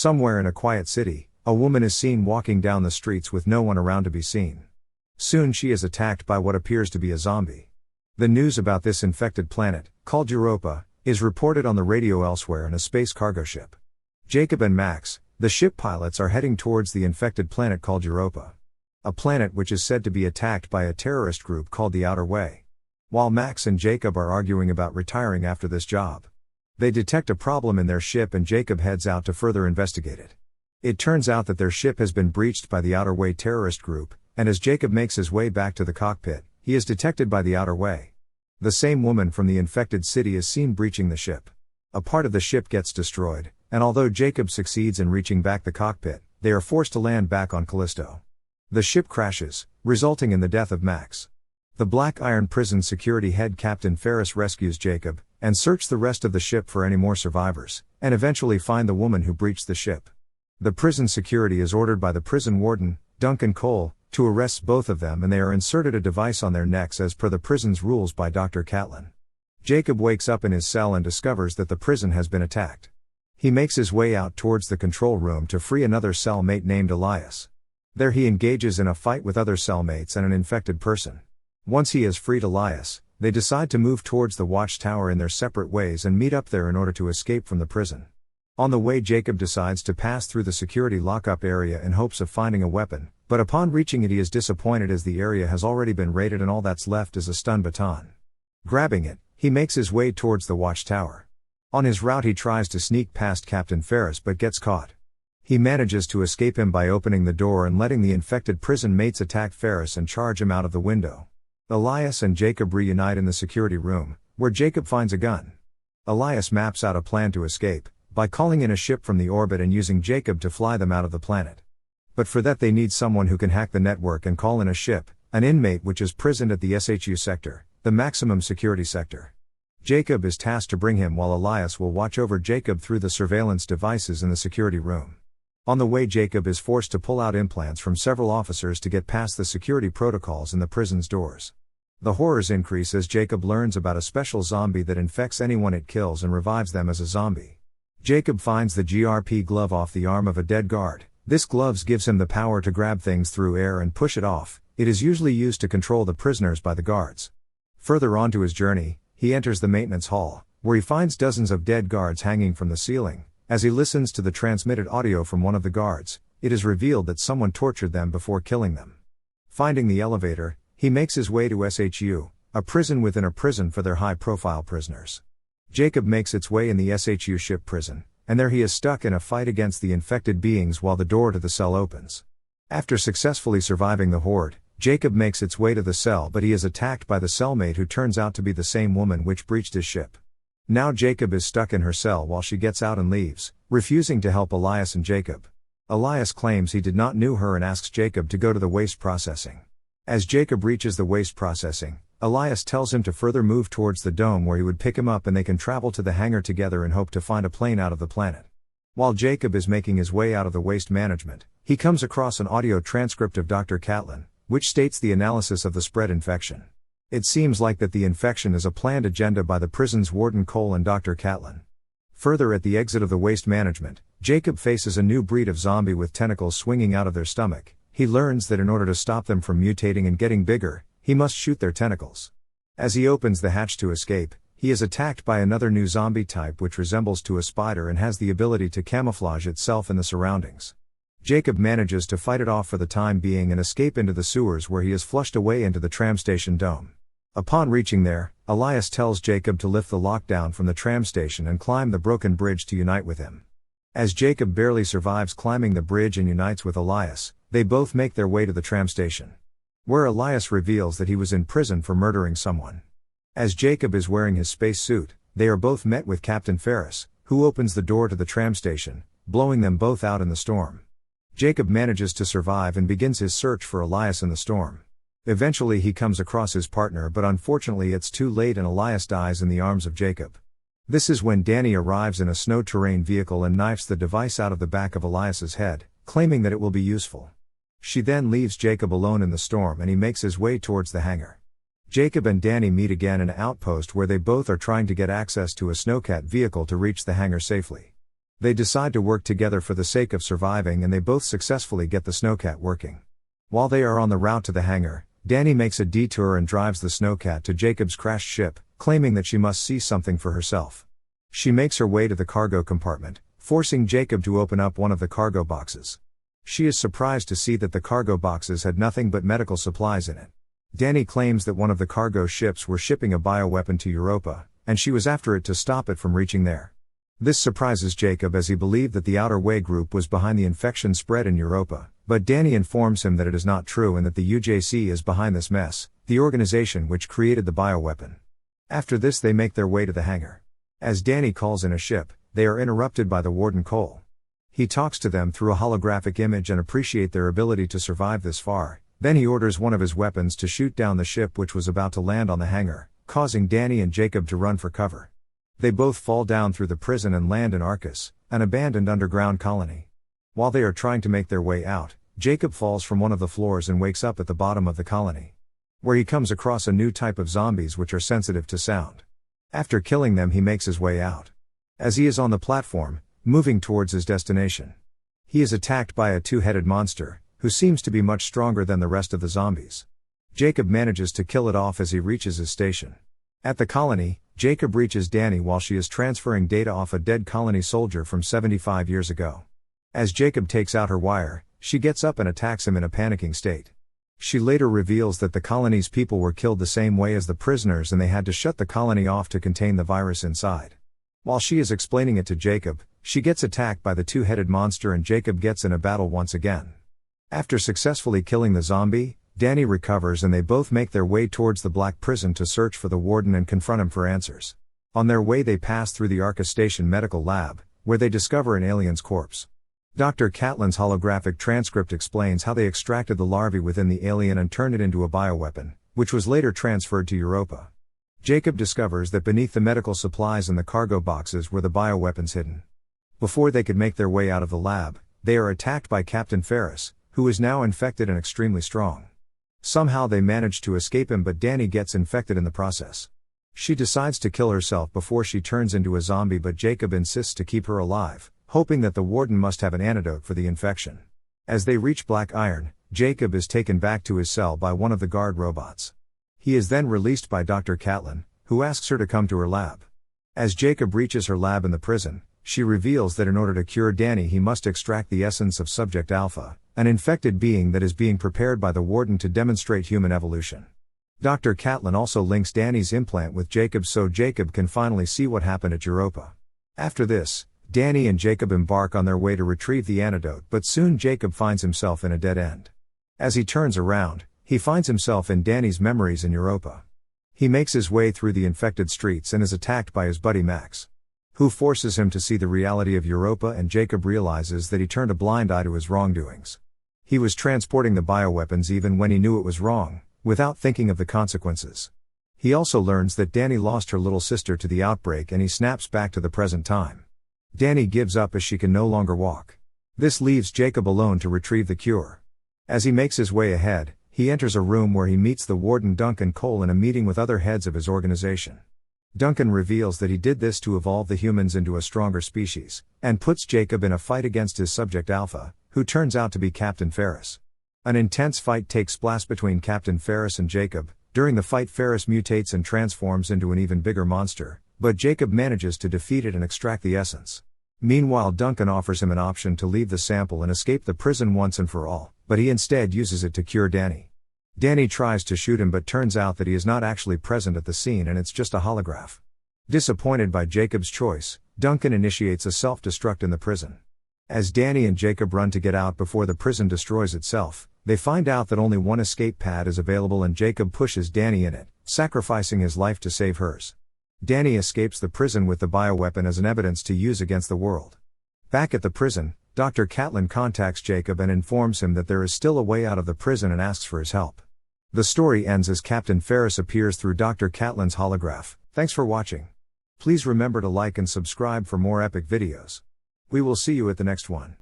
Somewhere in a quiet city, a woman is seen walking down the streets with no one around to be seen. Soon she is attacked by what appears to be a zombie. The news about this infected planet, called Europa, is reported on the radio elsewhere in a space cargo ship. Jacob and Max, the ship pilots, are heading towards the infected planet called Europa. A planet which is said to be attacked by a terrorist group called the Outer Way. While Max and Jacob are arguing about retiring after this job, they detect a problem in their ship and Jacob heads out to further investigate it. It turns out that their ship has been breached by the Outer Way terrorist group, and as Jacob makes his way back to the cockpit, he is detected by the Outer Way. The same woman from the infected city is seen breaching the ship. A part of the ship gets destroyed, and although Jacob succeeds in reaching back the cockpit, they are forced to land back on Callisto. The ship crashes, resulting in the death of Max. The Black Iron prison security head Captain Ferris rescues Jacob, and search the rest of the ship for any more survivors, and eventually find the woman who breached the ship. The prison security is ordered by the prison warden, Duncan Cole, to arrest both of them, and they are inserted a device on their necks as per the prison's rules by Dr. Catlin. Jacob wakes up in his cell and discovers that the prison has been attacked. He makes his way out towards the control room to free another cellmate named Elias. There he engages in a fight with other cellmates and an infected person. Once he has freed Elias, they decide to move towards the watchtower in their separate ways and meet up there in order to escape from the prison. On the way, Jacob decides to pass through the security lockup area in hopes of finding a weapon, but upon reaching it he is disappointed as the area has already been raided and all that's left is a stun baton. Grabbing it, he makes his way towards the watchtower. On his route he tries to sneak past Captain Ferris but gets caught. He manages to escape him by opening the door and letting the infected prison mates attack Ferris and charge him out of the window. Elias and Jacob reunite in the security room, where Jacob finds a gun. Elias maps out a plan to escape, by calling in a ship from the orbit and using Jacob to fly them out of the planet. But for that they need someone who can hack the network and call in a ship, an inmate which is prisoned at the SHU sector, the maximum security sector. Jacob is tasked to bring him while Elias will watch over Jacob through the surveillance devices in the security room. On the way, Jacob is forced to pull out implants from several officers to get past the security protocols in the prison's doors. The horrors increase as Jacob learns about a special zombie that infects anyone it kills and revives them as a zombie. Jacob finds the GRP glove off the arm of a dead guard. This glove gives him the power to grab things through air and push it off. It is usually used to control the prisoners by the guards. Further on to his journey, he enters the maintenance hall, where he finds dozens of dead guards hanging from the ceiling. As he listens to the transmitted audio from one of the guards, it is revealed that someone tortured them before killing them. Finding the elevator, he makes his way to SHU, a prison within a prison for their high-profile prisoners. Jacob makes its way in the SHU ship prison, and there he is stuck in a fight against the infected beings while the door to the cell opens. After successfully surviving the horde, Jacob makes its way to the cell, but he is attacked by the cellmate who turns out to be the same woman which breached his ship. Now Jacob is stuck in her cell while she gets out and leaves, refusing to help Elias and Jacob. Elias claims he did not know her and asks Jacob to go to the waste processing. As Jacob reaches the waste processing, Elias tells him to further move towards the dome where he would pick him up and they can travel to the hangar together and hope to find a plane out of the planet. While Jacob is making his way out of the waste management, he comes across an audio transcript of Dr. Catlin, which states the analysis of the spread infection. It seems like that the infection is a planned agenda by the prison's warden Cole and Dr. Catlin. Further at the exit of the waste management, Jacob faces a new breed of zombie with tentacles swinging out of their stomach. He learns that in order to stop them from mutating and getting bigger, he must shoot their tentacles. As he opens the hatch to escape, he is attacked by another new zombie type which resembles to a spider and has the ability to camouflage itself in the surroundings. Jacob manages to fight it off for the time being and escape into the sewers where he is flushed away into the tram station dome. Upon reaching there, Elias tells Jacob to lift the lockdown from the tram station and climb the broken bridge to unite with him. As Jacob barely survives climbing the bridge and unites with Elias, they both make their way to the tram station, where Elias reveals that he was in prison for murdering someone. As Jacob is wearing his space suit, they are both met with Captain Ferris, who opens the door to the tram station, blowing them both out in the storm. Jacob manages to survive and begins his search for Elias in the storm. Eventually he comes across his partner, but unfortunately it's too late and Elias dies in the arms of Jacob. This is when Danny arrives in a snow terrain vehicle and knifes the device out of the back of Elias's head, claiming that it will be useful. She then leaves Jacob alone in the storm and he makes his way towards the hangar. Jacob and Danny meet again in an outpost where they both are trying to get access to a snowcat vehicle to reach the hangar safely. They decide to work together for the sake of surviving, and they both successfully get the snowcat working. While they are on the route to the hangar, Danny makes a detour and drives the snowcat to Jacob's crashed ship, claiming that she must see something for herself. She makes her way to the cargo compartment, forcing Jacob to open up one of the cargo boxes. She is surprised to see that the cargo boxes had nothing but medical supplies in it. Danny claims that one of the cargo ships were shipping a bioweapon to Europa, and she was after it to stop it from reaching there. This surprises Jacob, as he believed that the Outer Way group was behind the infection spread in Europa, but Danny informs him that it is not true and that the UJC is behind this mess, the organization which created the bioweapon. After this, they make their way to the hangar. As Danny calls in a ship, they are interrupted by the Warden Cole. He talks to them through a holographic image and appreciate their ability to survive this far. Then he orders one of his weapons to shoot down the ship which was about to land on the hangar, causing Danny and Jacob to run for cover. They both fall down through the prison and land in Arcus, an abandoned underground colony. While they are trying to make their way out, Jacob falls from one of the floors and wakes up at the bottom of the colony, where he comes across a new type of zombies which are sensitive to sound. After killing them, he makes his way out. As he is on the platform, moving towards his destination, he is attacked by a two-headed monster, who seems to be much stronger than the rest of the zombies. Jacob manages to kill it off as he reaches his station. At the colony, Jacob reaches Danny while she is transferring data off a dead colony soldier from 75 years ago. As Jacob takes out her wire, she gets up and attacks him in a panicking state. She later reveals that the colony's people were killed the same way as the prisoners, and they had to shut the colony off to contain the virus inside. While she is explaining it to Jacob, she gets attacked by the two-headed monster and Jacob gets in a battle once again. After successfully killing the zombie, Danny recovers and they both make their way towards the Black Prison to search for the warden and confront him for answers. On their way, they pass through the Arca Station medical lab, where they discover an alien's corpse. Dr. Catlin's holographic transcript explains how they extracted the larvae within the alien and turned it into a bioweapon, which was later transferred to Europa. Jacob discovers that beneath the medical supplies in the cargo boxes were the bioweapons hidden. Before they could make their way out of the lab, they are attacked by Captain Ferris, who is now infected and extremely strong. Somehow they manage to escape him, but Danny gets infected in the process. She decides to kill herself before she turns into a zombie, but Jacob insists to keep her alive, hoping that the warden must have an antidote for the infection. As they reach Black Iron, Jacob is taken back to his cell by one of the guard robots. He is then released by Dr. Catlin, who asks her to come to her lab. As Jacob reaches her lab in the prison, she reveals that in order to cure Danny, he must extract the essence of Subject Alpha, an infected being that is being prepared by the warden to demonstrate human evolution. Dr. Catlin also links Danny's implant with Jacob so Jacob can finally see what happened at Europa. After this, Danny and Jacob embark on their way to retrieve the antidote, but soon Jacob finds himself in a dead end. As he turns around, he finds himself in Danny's memories in Europa. He makes his way through the infected streets and is attacked by his buddy Max, who forces him to see the reality of Europa, and Jacob realizes that he turned a blind eye to his wrongdoings. He was transporting the bioweapons even when he knew it was wrong, without thinking of the consequences. He also learns that Danny lost her little sister to the outbreak, and he snaps back to the present time. Danny gives up as she can no longer walk. This leaves Jacob alone to retrieve the cure. As he makes his way ahead, he enters a room where he meets the warden Duncan Cole in a meeting with other heads of his organization. Duncan reveals that he did this to evolve the humans into a stronger species, and puts Jacob in a fight against his Subject Alpha, who turns out to be Captain Ferris. An intense fight takes place between Captain Ferris and Jacob. During the fight, Ferris mutates and transforms into an even bigger monster, but Jacob manages to defeat it and extract the essence. Meanwhile, Duncan offers him an option to leave the sample and escape the prison once and for all, but he instead uses it to cure Danny. Danny tries to shoot him, but turns out that he is not actually present at the scene and it's just a holograph. Disappointed by Jacob's choice, Duncan initiates a self-destruct in the prison. As Danny and Jacob run to get out before the prison destroys itself, they find out that only one escape pad is available, and Jacob pushes Danny in it, sacrificing his life to save hers. Danny escapes the prison with the bioweapon as an evidence to use against the world. Back at the prison, Dr. Catlin contacts Jacob and informs him that there is still a way out of the prison and asks for his help. The story ends as Captain Ferris appears through Dr. Catlin's holograph. Thanks for watching. Please remember to like and subscribe for more epic videos. We will see you at the next one.